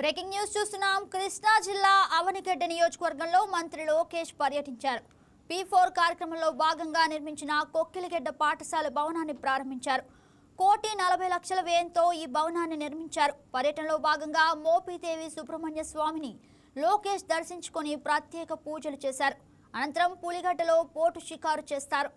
Breaking news చూస్తున్నాం. కృష్ణా జిల్లా అవనిగడ్డ నియోజకవర్గంలో మంత్రి లోకేష్ పర్యటించారు. P4 కార్యక్రమంలో భాగంగా నిర్మించిన కొక్కిలిగడ్డ పాఠశాల భవనాన్ని ప్రారంభించారు. 1,40,00,000 వ్యయంతో ఈ భవనాన్ని నిర్మించారు. పర్యటనలో భాగంగా మోపిదేవి సుబ్రహ్మణ్య స్వామిని లోకేష్ దర్శించుకొని ప్రత్యేక పూజలు చేశారు. అనంతరం పులిగడ్డలో పోటు షికారు చేస్తారు.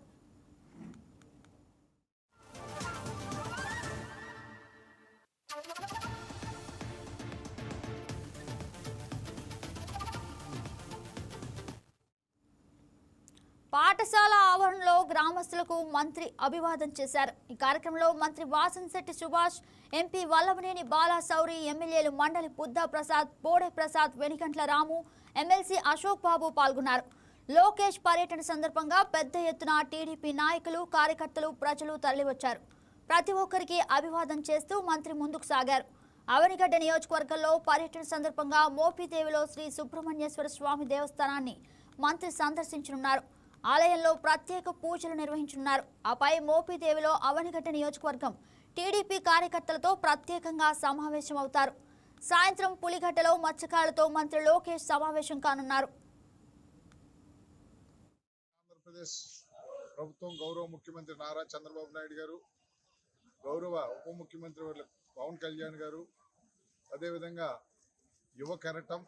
పాఠశాల ఆవరణలో గ్రామస్తులకు మంత్రి అభివాదం చేశారు. ఈ కార్యక్రమంలో మంత్రి వాసంశెట్టి సుభాష్, ఎంపీ వల్లభనేని బాలాశౌరి, ఎమ్మెల్యేలు మండలి బుద్ధా ప్రసాద్, బోడే ప్రసాద్, వెనిగంట్ల రాము, ఎమ్మెల్సీ అశోక్ బాబు పాల్గొన్నారు. లోకేష్ పర్యటన సందర్భంగా పెద్ద ఎత్తున టీడీపీ నాయకులు, కార్యకర్తలు, ప్రజలు తరలివచ్చారు. ప్రతి ఒక్కరికి అభివాదం చేస్తూ మంత్రి ముందుకు సాగారు. అవనిగడ్డ నియోజకవర్గంలో పర్యటన సందర్భంగా మోపిదేవిలో శ్రీ సుబ్రహ్మణ్యేశ్వర స్వామి దేవస్థానాన్ని మంత్రి సందర్శించనున్నారు. ఆలయంలో ప్రత్యేక పూజలు నిర్వహించనున్నారు. ఆపై మోపిదేవిలో అవనిగడ్డ నియోజకవర్గం టీడీపీ కార్యకర్తలతో ప్రత్యేకంగా సమావేశమవుతారు. సాయంత్రం పులిగడ్డలో మత్స్యకారులతో మంత్రి లోకేష్ సమావేశం కానున్నారు. ఆంధ్రప్రదేశ్ ప్రభుత్వం గౌరవ ముఖ్యమంత్రి నారా చంద్రబాబు నాయుడు గారు, గౌరవ ఉప ముఖ్యమంత్రి పవన్ కళ్యాణ్ గారు, అదేవిధంగా యువ కెరటం,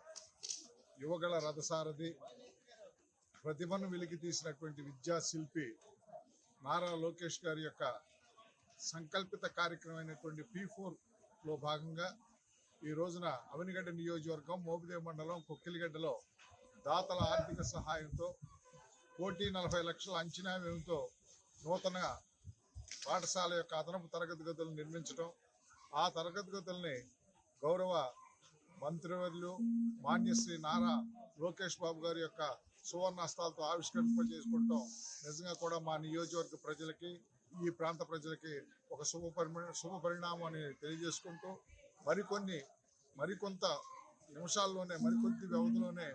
యువగళ రథసారథి, ప్రతిభను వెలికి తీసినటువంటి విద్యాశిల్పి నారా లోకేష్ గారి యొక్క సంకల్పిత కార్యక్రమమైనటువంటి P4లో భాగంగా ఈ రోజున అవనిగడ్డ నియోజకవర్గం మోపిదేవి మండలం కొక్కిలిగడ్డలో దాతల ఆర్థిక సహాయంతో 1,40,00,000 అంచనా వ్యయంతో నూతన పాఠశాల యొక్క అదనపు తరగతి గదులను నిర్మించడం, ఆ తరగతి గదుల్ని గౌరవ మంత్రివర్యులు మాన్యశ్రీ నారా లోకేష్ బాబు గారి యొక్క సువర్ణాస్తాలతో ఆవిష్కరింప చేసుకుంటాం నిజంగా కూడా మా నియోజకవర్గ ప్రజలకి, ఈ ప్రాంత ప్రజలకి ఒక శుభ పరిణామం అని తెలియజేసుకుంటూ మరికొంత నిమిషాల్లోనే, మరికొద్ది వ్యవధిలోనే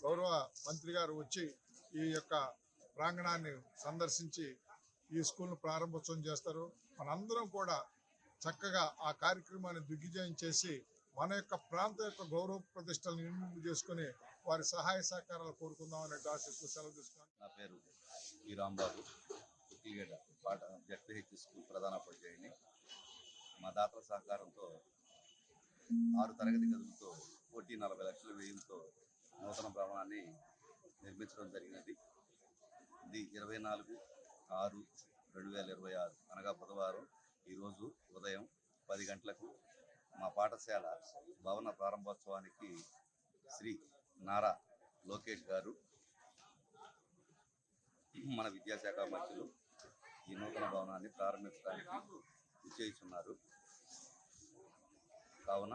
గౌరవ మంత్రి గారు వచ్చి ఈ యొక్క ప్రాంగణాన్ని సందర్శించి ఈ స్కూల్ను ప్రారంభోత్సవం చేస్తారు. మనందరం కూడా చక్కగా ఆ కార్యక్రమాన్ని దిగ్విజయం చేసి మన యొక్క ప్రాంత యొక్క గౌరవ ప్రతిష్టలను నిర్మింపు చేసుకుని వారి సహాయ సహకారాలు కోరుకుందామనే ఆశిస్తూ సెలవు తీసుకున్నాను. నా పేరు ఈ రాంబాబు, కొక్కిలిగడ్డ జడ్పీహెచ్ స్కూల్ ప్రధానోపాధ్యాయుని. మా దాతల సహకారంతో 6 తరగతి గదులతో 1,40,00,000 వ్యయంతో నూతన భవనాన్ని నిర్మించడం జరిగినది. ఇది 24/6/2026 అనగా బుధవారం ఈరోజు ఉదయం 10 గంటలకు మా పాఠశాల భవన ప్రారంభోత్సవానికి శ్రీ నారా లోకేష్ గారు, మన విద్యాశాఖ మంత్రులు ఈ నూతన భవనాన్ని ప్రారంభించడానికి నిశ్చయిస్తున్నారు. కావున